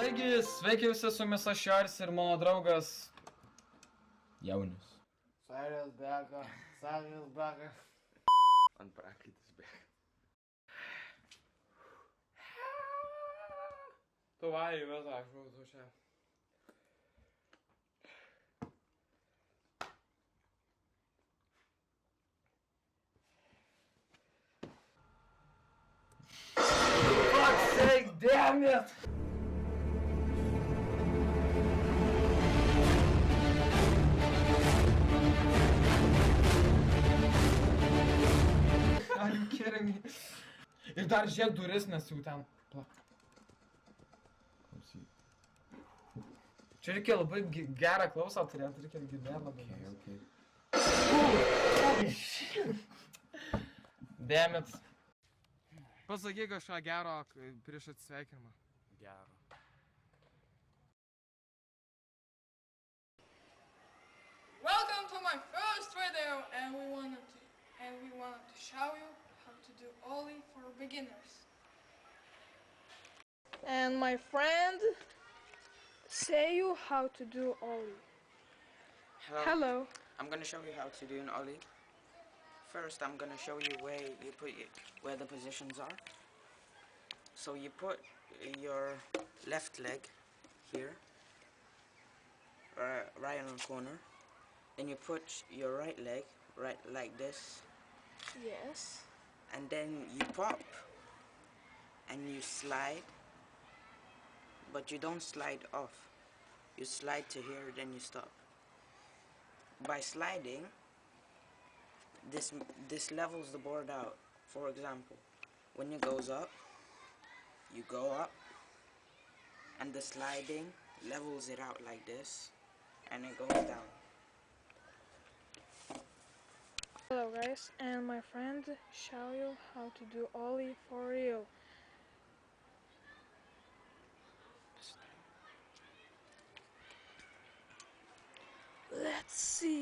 Taigi, sveiki visi, su jumis aš Jaris ir mano draugas Jaunis. Cyrus bėga. Ant prakaitis bėga. Tu varai visą, aš būtų čia. Fuck's sake, damn it! Are you kidding me? Ir dar žiūrėk duris, nes jau ten. Klausyk. Čia reikia labai gerą klausą turėti, reikia girdėti labai. Damn it. Pasakyk kažką gero prieš atsisveikinimą. Gero. Welcome to my first video, and we wanted to show you how to do ollie for beginners. And my friend say you how to do ollie. Hello. I'm gonna show you how to do an ollie. First, I'm gonna show you where you put where the positions are. So you put your left leg here, right on the corner. Then you put your right leg right like this. Yes. And then you pop and you slide, but you don't slide off. You slide to here, then you stop. By sliding, this levels the board out. For example, when it goes up, you go up, and the sliding levels it out like this, and it goes down. Hello guys, and my friend show you how to do ollie for real. Let's see.